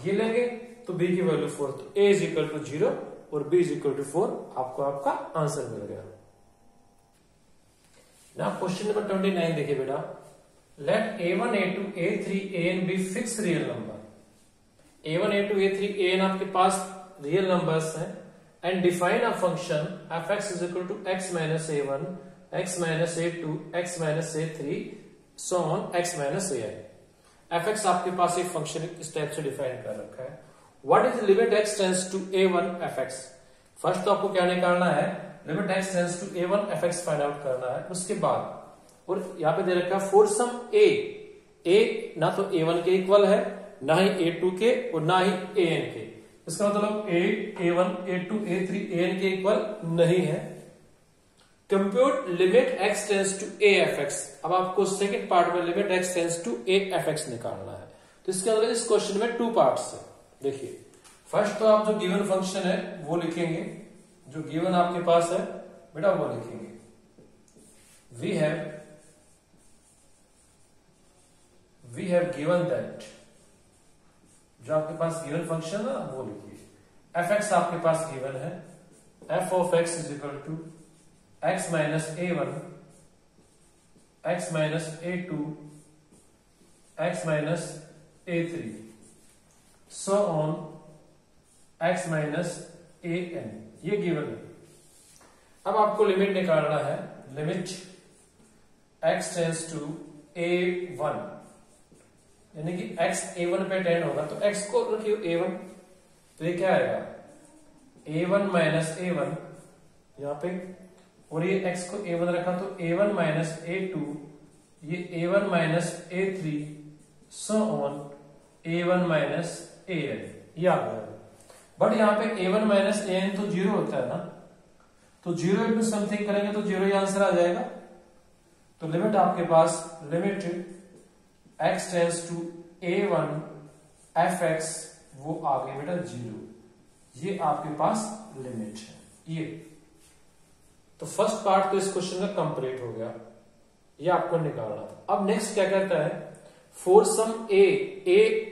A: ये लेंगे तो b की वैल्यू 4। तो a इज इक्वल टू 0 और b इज इक्वल टू 4, आपको आपका आंसर मिल गया। ना क्वेश्चन नंबर 29 देखिए बेटा, let a1 a2 a3 an be fixed real number. a1 a2 a3 an आपके पास रियल नंबर्स हैं and define a function f(x) is equal to x minus a1 x minus a2 x minus a3 so on x minus ai। f(x) आपके पास एक function इस type से define कर रखा है। What is limit x tends to a1 f(x)। First तो आपको क्या निकालना है, limit x tends to a1 f(x) find out करना है। उसके बाद और यहां पे दे रखा है फॉर सम a ना तो a1 के इक्वल है, ना ही a2 के और ना ही an के। इसका मतलब a1 a2 a3 an के इक्वल नहीं है। Compute limit x tends to a f(x)। अब आपको सेकंड पार्ट में limit x tends to a f(x) निकालना है। तो इसके अंदर इस क्वेश्चन में 2 पार्ट्स है। देखिए फर्स्ट तो आप जो गिवन फंक्शन है वो लिखेंगे, जो गिवन आपके पास है बेटा वो लिखेंगे। वी हैव गिवन दैट, जो आपके पास गिवन फंक्शन है वो लिखिए। f(x) आपके पास गिवन है, f of x is equal to x minus a1 x minus a2 x minus a3 so on x minus an, ये गिवन है। अब आपको लिमिट निकालना है, limit x tends to a1, यानी कि x a1 पे टेंड होगा तो x को रखिए a1, तो ये क्या आएगा a1 माइनस a1 यहां पे, और ये x को a1 रखा तो a1 माइनस a2, ये a1 minus a3 so on a1 minus an, ये आ गया। बट यहाँ पे a1 माइनस an तो 0 होता है ना, तो 0 इंटू समथिंग करेंगे तो 0 ही आंसर आ जाएगा। तो लिमिट आपके पास, limit x tends to a1 fx, वो आ गई बेटा 0, ये आपके पास लिमिट है ये। तो फर्स्ट पार्ट तो इस क्वेश्चन का कंप्लीट हो गया, ये आपको निकालना था। अब नेक्स्ट क्या कहता है, फोर सम a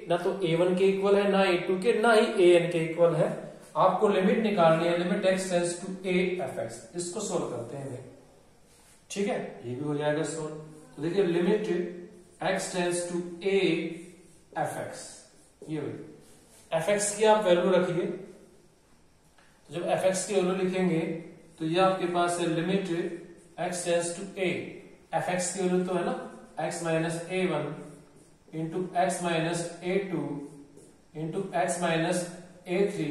A: ना तो a1 के इक्वल है, ना a2 के, ना ही an के इक्वल है, आपको लिमिट निकालनी है, limit x tends to a fx। इसको सोल्व करते हैं भाई, ठीक है, ये भी हो जाएगा सोल्व। तो देखिए limit x tends to a fx, ये भाई fx की आप वैल्यू रखिए, तो जब fx की वैल्यू लिखेंगे तो ये आपके पास है limit x tends to a, fx की वैल्यू तो है ना x minus a1 into x minus a2 into x minus a3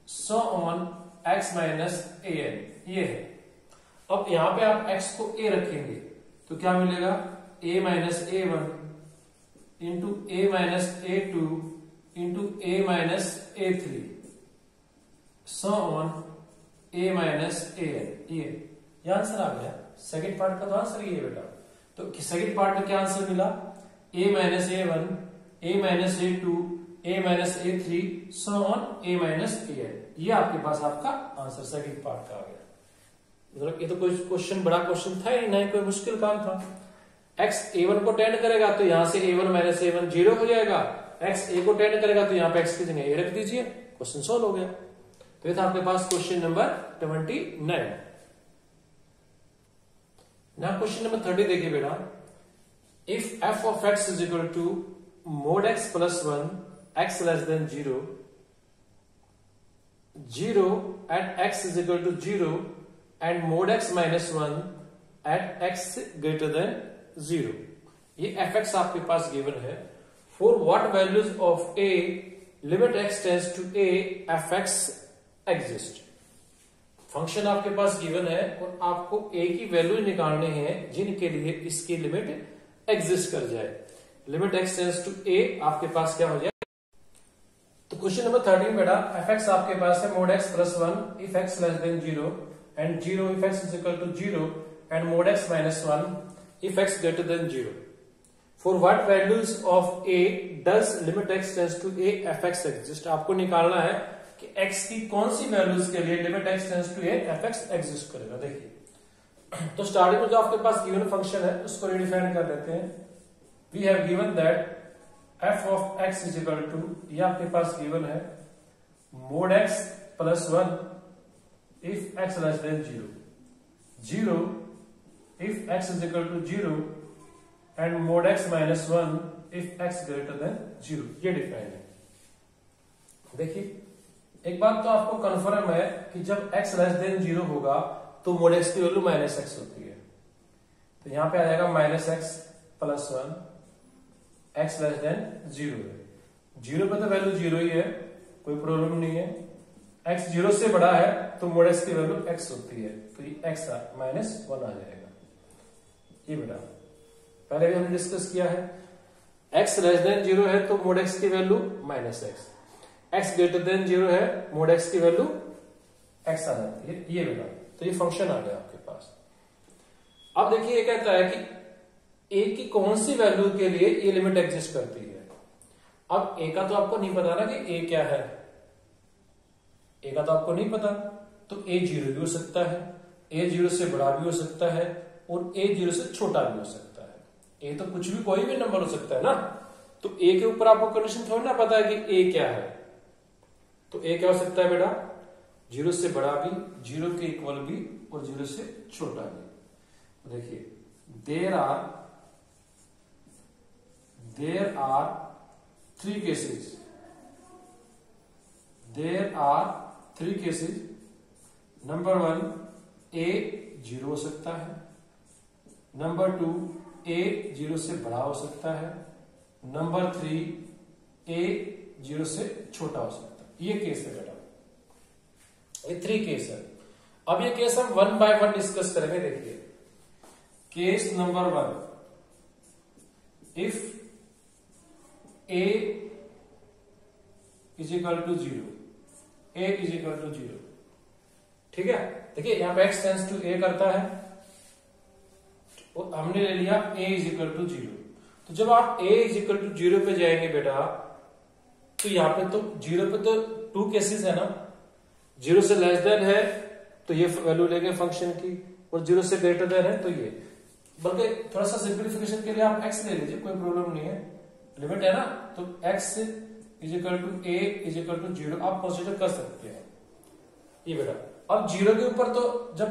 A: so on x minus an, ये है। अब यहां पे आप x को a रखेंगे तो क्या मिलेगा a minus a1 into a minus a2 into a minus a3 so on a minus an, ये आंसर आ गया। सेकेंड पार्ट का तो आंसर ये है बेटा। तो सेकेंड पार्ट में क्या आंसर मिला, a minus a1, a minus a2, a minus a3 so on a minus an, ये आपके पास आपका आंसर सेकेंड पार्ट का आ गया। मतलब ये तो कोई क्वेश्चन बड़ा क्वेश्चन था ही नहीं, कोई मुश्किल काम था। x a1 को टेंड करेगा तो यहां से a1 माइनस a1 0 हो जाएगा, x a को टेंड करेगा तो यहां पे x की जगह a रख दीजिए, क्वेश्चन सॉल्व हो गया। तो ये था आपके पास क्वेश्चन नंबर 29। ना क्वेश्चन नंबर 30 देखिए बेटा, if f of x is equal to mod x plus 1 x less than 0, 0 at x is equal to 0 and mod x minus 1 at x greater than 0, ये fx आपके पास given है। for what values of a limit x tends to a fx exist, function आपके पास given है और आपको a की वैल्यू निकालने हैं जिनके लिए इसकी लिमिट एग्जिस्ट कर जाए। Limit x tends to a आपके पास क्या हो जाए, तो क्वेश्चन नंबर 13 बेटा, fx आपके पास है mod x plus 1 if x less than 0 and 0 if x is equal to 0 and mod x minus 1 if x greater than 0. For what values of a does limit x tends to a fx exist, आपको निकालना है कि x की कौन सी values के लिए limit x tends to a fx exist करेगा। देखिए तो स्टार्टिंग में जो आपके पास गिवन फंक्शन है उसको रिडिफाइन कर लेते हैं। We have given that f of x is equal to, ये आपके पास गिवन है mod x plus 1 if x less than 0, 0 if x is equal to 0 and mod x minus 1 if x greater than 0, ये define है। देखिए एक बात तो आपको कंफर्म है कि जब x लेस देन 0 होगा तो mod x की वैल्यू माइनस x होती है, तो यहां पे आ जाएगा minus x plus 1, x less than 0 है, 0 पे तो वैल्यू 0 ही है, कोई प्रॉब्लम नहीं है। x 0 से बड़ा है तो mod x की वैल्यू x होती है, तो ये x माइनस 1 आ जाएगा। ये बेटा पहले भी हमने डिस्कस किया है, x लेस देन 0 है तो mod x की value minus x greater than 0 है mod x की वैल्यू x आ जाती है, ये बेटा। तो ये फंक्शन आ गया आपके पास। अब देखिए ये कहता है कि a की कौन सी वैल्यू के लिए ये लिमिट एग्जिस्ट करती है। अब a का तो आपको नहीं पता ना कि a क्या है, a का तो आपको नहीं पता, तो a 0 भी हो सकता है, a 0 से बड़ा भी हो सकता है और a 0 से छोटा भी हो सकता है। a तो कुछ भी कोई भी नंबर हो सकता है ना, तो a के ऊपर आपको कंडीशन थोड़ी ना पता है कि a क्या है। तो a क्या हो सकता है बेटा, 0 से बड़ा भी, 0 के इक्वल भी और 0 से छोटा भी। देखिए there are three cases, there are three cases. Number 1 a 0 हो सकता है, नंबर 2 a 0 से बड़ा हो सकता है, नंबर 3 a 0 से छोटा हो सकता है। ये केस है बेटा, ये 3 केस है। अब ये केस हम 1 बाय 1 डिस्कस करेंगे। देखिए case number 1, if a is equal to 0, a is equal to 0, ठीक है। देखिए यहां पे x टेंस टू a करता है, और हमने ले लिया a इज इक्वल टू 0। तो जब आप a इज इक्वल टू 0 पे जाएंगे बेटा, तो यहां पे तो 0 पे तो 2 केसेस है ना, 0 से लेस देन है तो ये वैल्यू लेंगे फंक्शन की, और 0 से ग्रेटर देन है तो ये। बल्कि थोड़ा सा सिंप्लीफिकेशन के लिए आप x ले लीजिए, कोई प्रॉब्लम नहीं है, लिमिट है ना। तो x is equal to a is equal to 0 आप कंसीडर कर सकते हैं ये बेटा। अब 0 के ऊपर तो जब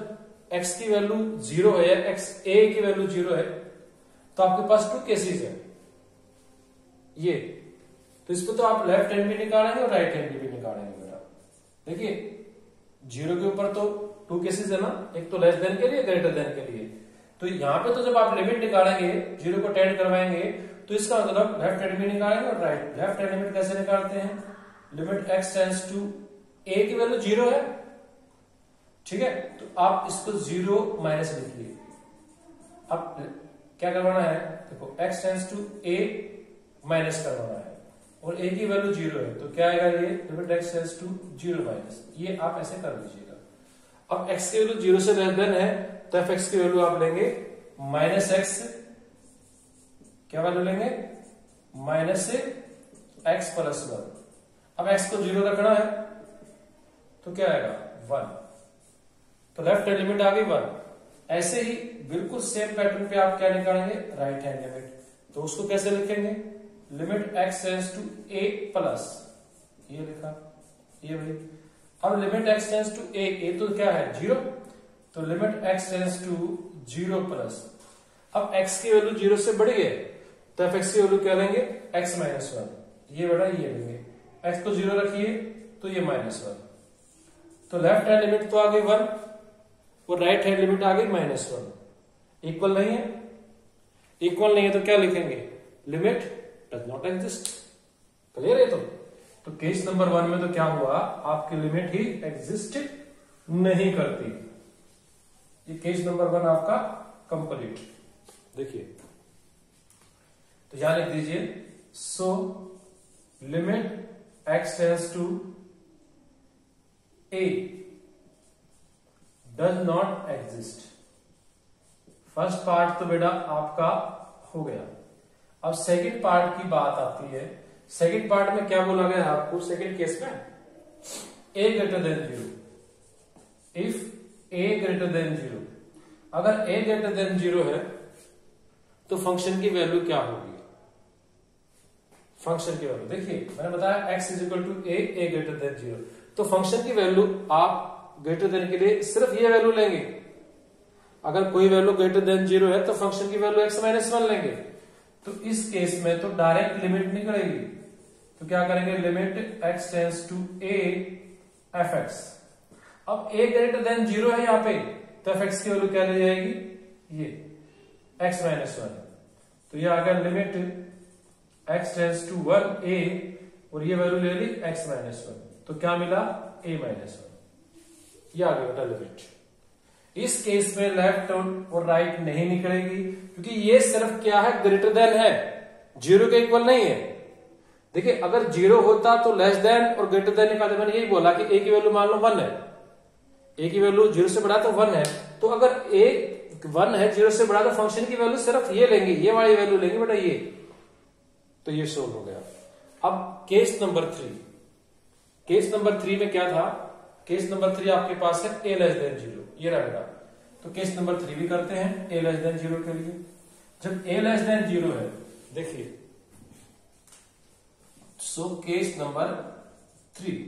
A: x की वैल्यू 0 है, x a की वैल्यू 0 है, तो आपके पास 2 केसेस है ये। तो इस पर तो आप लेफ्ट हैंड भी निकालेंगे और राइट हैंड भी निकालेंगे बेटा। देखिए 0 के ऊपर तो 2 केसेस है ना, एक तो लेस देन के लिए, ग्रेटर देन के लिए। तो यहां पे तो जब आप लिमिट निकालेंगे, 0 को टेंड करवाएंगे, तो इसका मतलब लेफ्ट हैंड भी निकालेंगे और राइट। लेफ्ट हैंड लिमिट कैसे निकालते हैं, limit x tends to a की वैल्यू 0 है, ठीक है, तो आप इसको 0 माइनस लिखिए। अब क्या करवाना है, देखो x tends to a minus करवाना है, और a की वैल्यू 0 है, तो क्या आएगा ये limit x tends to 0 minus, ये आप ऐसे कर लीजिएगा। अब x की वैल्यू 0 से लेस देन है, तो fx की वैल्यू आप लेंगे माइनस x, क्या वैल्यू लेंगे, माइनस से x प्लस 1। अब x को 0 रखना है तो क्या आएगा 1, तो लेफ्ट हैंड लिमिट आ गई 1। ऐसे ही बिल्कुल सेम पैटर्न पे आप क्या निकालेंगे, राइट हैंड लिमिट। तो उसको कैसे लिखेंगे, limit x tends to a plus, ये लिखा ये भाई। अब limit x tends to a तो क्या है 0, तो limit x tends to 0 plus. अब x की वैल्यू 0 से बड़ी है, तो fx की वैल्यू क्या लेंगे, x माइनस 1, ये बड़ा ये लेंगे। x को 0 रखिए तो ये माइनस 1, तो लेफ्ट हैंड लिमिट तो आ गई 1 और राइट हैंड लिमिट आ गई माइनस 1। इक्वल नहीं है, इक्वल नहीं है तो क्या लिखेंगे, limit does not exist. Clear है? तो केस नंबर 1 में तो क्या हुआ, आपकी लिमिट ही एग्जिस्ट नहीं करती। ये केस नंबर 1 आपका कंप्लीट। देखिए तो यहां लिख दीजिए, so limit x tends to a does not exist. First part तो बेटा आपका हो गया। अब सेकंड पार्ट की बात आती है। सेकंड पार्ट में क्या बोला गया आपको, सेकंड केस में a greater than 0, if a greater than 0। अगर a ग्रेटर देन 0 है तो फंक्शन की वैल्यू क्या होगी, फंक्शन की वैल्यू देखिए मैंने बताया x is equal to a greater than 0। तो फंक्शन की वैल्यू आप ग्रेटर देन के लिए सिर्फ ये वैल्यू लेंगे। अगर कोई वैल्यू ग्रेटर देन 0 है तो फंक्शन की वैल्यू x माइनस 1 लेंगे। तो इस केस में तो डायरेक्ट लिमिट नहीं करेगी, तो क्या करेंगे, limit x tends to a fx। अब a ग्रेटर देन 0 है यहां पे, तो fx की वैल्यू क्या ले जाएगी, ये x माइनस 1। तो ये आ गया limit x tends to 1a, और ये वैल्यू ले ली x माइनस 1, तो क्या मिला a माइनस 1। ये आ गया बेटा लिमिट। इस केस में लेफ्ट और राइट नहीं निकलेगी, क्योंकि ये सिर्फ क्या है, ग्रेटर देन है, 0 के इक्वल नहीं है। देखिए अगर 0 होता तो लेस देन और ग्रेटर देन निकालते। मैंने यही बोला कि a की वैल्यू मान लो 1 है, a की वैल्यू 0 से बड़ा तो 1 है, तो अगर a 1 है 0 से बड़ा, तो फंक्शन की वैल्यू सिर्फ ये लेंगे, ये वाली वैल्यू लेंगे बेटा ये। तो ये सोल्व हो गया। अब केस नंबर 3, केस नंबर 3 में क्या था, केस नंबर 3 आपके पास है a लेस देन 0, ये रहेगा। तो केस नंबर 3 भी करते हैं a लेस देन 0 के लिए। जब a लेस देन 0 है, देखिए so case number 3,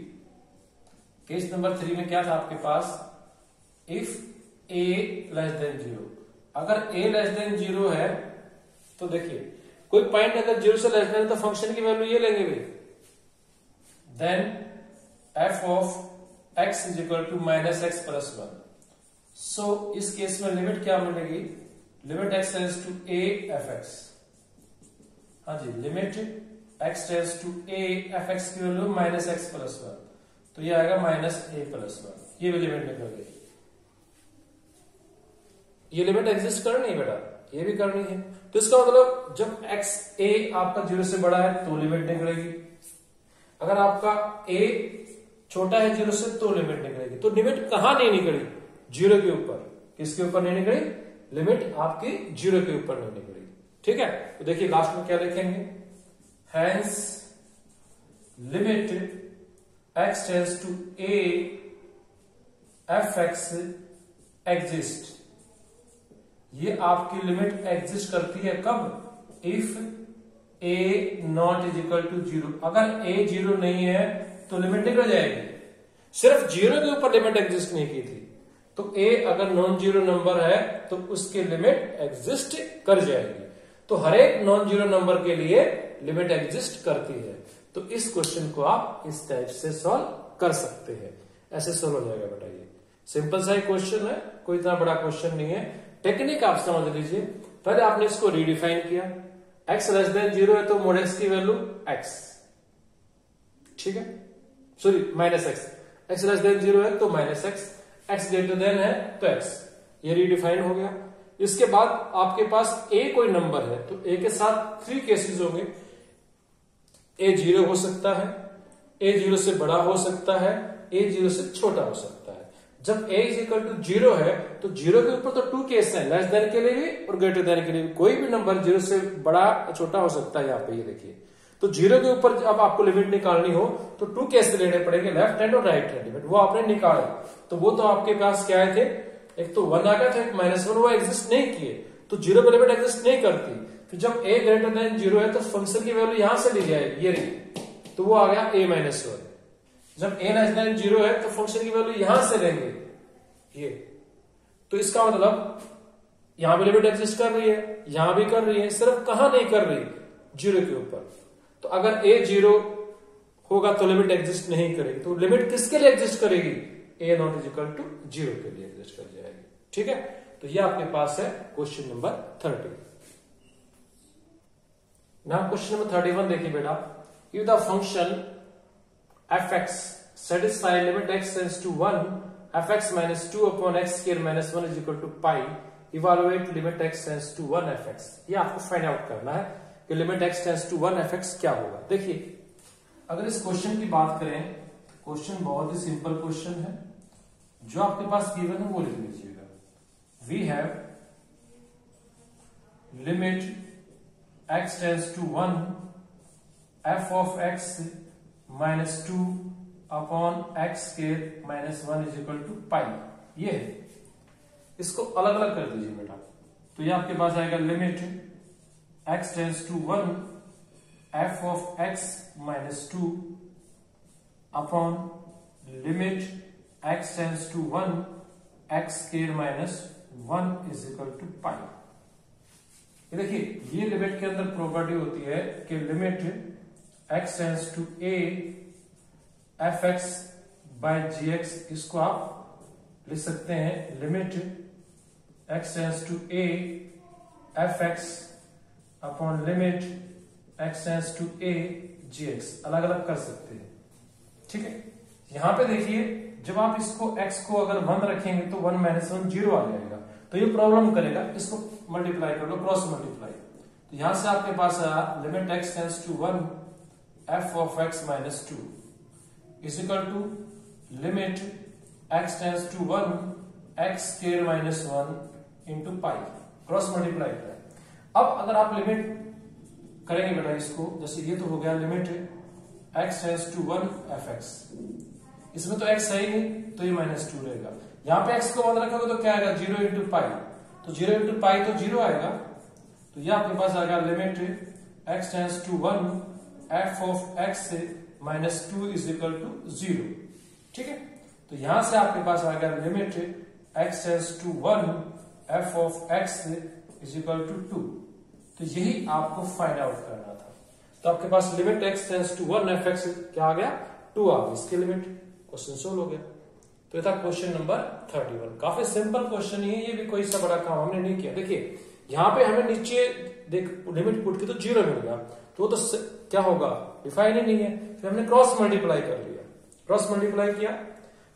A: case number 3 में क्या था आपके पास, इफ a लेस देन 0। अगर a लेस देन 0 है तो देखिए कोई पॉइंट अगर 0 से लेस देन है तो फंक्शन की वैल्यू ये लेंगे भाई, then f of x is equal to minus X plus 1। सो इस केस में लिमिट क्या मिलेगी, limit x tends to a F X, हाँ जी, limit x tends to a F x की वैल्यू माइनस एक्स प्लस 1, तो ये आएगा माइनस a प्लस 1। ये भी लिमिट निकल गई। ये लिमिट एग्जिस्ट करनी है बेटा, ये भी करनी है। तो इसका मतलब जब x a आपका 0 से बड़ा है तो लिमिट निकलेगी, अगर आपका a छोटा है 0 से तो लिमिट निकलेगी। तो लिमिट कहां नहीं निकली, 0 के ऊपर। किसके ऊपर नहीं निकली, लिमिट आपकी 0 के ऊपर नहीं निकली। ठीक है, तो देखिए लास्ट में क्या लिखेंगे, hence limit x tends to a F x exist. ये आपकी लिमिट एग्जिस्ट करती है कब, if a not is equal to 0। अगर a 0 नहीं है तो लिमिट निकल जाएगी। सिर्फ 0 के ऊपर लिमिट एग्जिस्ट नहीं की थी, तो a अगर नॉन जीरो नंबर है तो उसकी लिमिट एग्जिस्ट कर जाएगी। तो हर एक नॉन जीरो नंबर के लिए लिमिट एग्जिस्ट करती है। तो इस क्वेश्चन को आप इस टाइप से सॉल्व कर सकते हैं, ऐसे सॉल्व हो जाएगा बेटा। ये सिंपल सा ही क्वेश्चन है, कोई इतना बड़ा क्वेश्चन नहीं है। टेक्निक आप समझ लीजिए, पहले आपने इसको रीडिफाइन किया, x लेस देन 0 है तो मोड x की वैल्यू x, ठीक है, sorry minus x, x less than 0 है तो minus x, x greater then है तो x, ये रीडिफाइन हो गया। इसके बाद आपके पास a कोई नंबर है तो a के साथ 3 केसेस होंगे, a 0 हो सकता है, a 0 से बड़ा हो सकता है, a 0 से छोटा हो सकता है। जब a इज इक्वल टू 0 है तो 0 के ऊपर तो 2 केस है, लेस देन के लिए भी और ग्रेटर देन के लिए भी। कोई भी नंबर 0 से बड़ा छोटा हो सकता है। यहाँ पे ये देखिए, तो 0 के ऊपर जब आपको लिमिट निकालनी हो तो 2 केस लेने पड़ेंगे, लेफ्ट हैंड और राइट हैंड लिमिट। वो आपने निकाले, तो वो तो आपके पास क्या थे, एक तो 1 आ गया था, एक -1, वो एग्जिस्ट नहीं किए, तो 0 पर लिमिट एग्जिस्ट नहीं करती। फिर जब a ग्रेटर देन 0 है तो फंक्शन की वैल्यू यहां से ली जाएगी, ये रही, तो वो आ गया a-1। जब a लेस देन 0 है तो फंक्शन की वैल्यू यहां से लेंगे, ये। तो इसका मतलब यहां भी लिमिट एग्जिस्ट कर रही है, यहां भी कर रही है, सिर्फ कहां नहीं कर रही, 0 के ऊपर। तो अगर a 0 होगा तो लिमिट एग्जिस्ट नहीं करेगी, तो लिमिट किसके लिए एग्जिस्ट करेगी, a not is equal to 0 के लिए एग्जिस्ट कर जाएगी। ठीक है, तो ये आपके पास है question number 30। Now question number 31 देखिए बेटा, if the function f(x) satisfy limit x tends to 1 f(x minus 2 upon x square minus 1 is equal to pi, evaluate limit x tends to 1 f(x)। ये आपको फाइंड आउट करना है कि limit x tends to 1 f(x) क्या होगा। देखिए अगर इस क्वेश्चन की बात करें, क्वेश्चन बहुत ही सिंपल क्वेश्चन है, जो आपके पास गिवन है वो लिख लीजिएगा। We have limit x tends to 1 f of x minus 2 upon x square minus 1 is equal to pi। ये है, इसको अलग अलग कर दीजिए बेटा। तो ये आपके पास आएगा limit x tends to 1 f of x minus 2 upon limit x tends to 1 x square minus 1 is equal to pi। ये देखिए, ये लिमिट के अंदर प्रॉपर्टी होती है कि limit x tends to a f(x) by gx, इसको आप लिख सकते हैं limit x tends to a f(x) upon limit x tends to a gx, अलग अलग कर सकते हैं। ठीक है, यहां पे देखिए जब आप इसको x को अगर 1 रखेंगे तो 1 - 1 0 आ जाएगा, तो ये प्रॉब्लम करेगा। इसको मल्टीप्लाई कर लो, क्रॉस मल्टीप्लाई। तो यहां से आपके पास आया limit x tends to 1 f of x minus 2 is equal to limit x tends to 1 x square minus 1 into pi, cross multiply करें। अब अगर आप लिमिट करेंगे बेटा इसको, जैसे ये तो हो गया limit x tends to 1 fx, इसमें तो x है ही नहीं तो ये -2 रहेगा। यहां पे x को 1 रखोगे तो क्या आएगा, 0 into pi, तो 0 into pi तो 0 आएगा। तो ये आपके पास आ गया limit x tends to 1 f of x minus 2 is equal to 0। ठीक है, तो यहां से आपके पास आ गया limit x tends to 1 f of x is equal to 2। तो यही आपको फाइंड आउट करना था। तो आपके पास limit x tends to 1 F X क्या आ गया, 2 आ गई, इसकी लिमिट, क्वेश्चन सोल्व हो गया। तो ये था क्वेश्चन नंबर 31। काफी सिंपल क्वेश्चन ही है, ये भी कोई सा बड़ा काम हमने नहीं किया। देखिए यहाँ पे हमें नीचे देख लिमिट पुट की तो 0 मिल गया, तो क्या होगा, डिफाइन ही नहीं है। फिर हमने क्रॉस मल्टीप्लाई कर लिया, क्रॉस मल्टीप्लाई किया,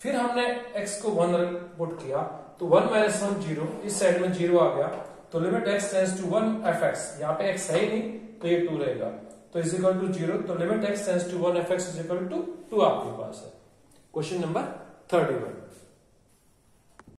A: फिर हमने x को 1 पुट किया, तो 1 - 1 0, इस साइड में 0 आ गया। तो limit x tends to 1 F x, यहाँ पे x है ही नहीं तो ये 2 रहेगा, तो इज इक्वल टू 0। तो limit x tends to 1 F x is equal to 2 आपके पास है। Question number 31।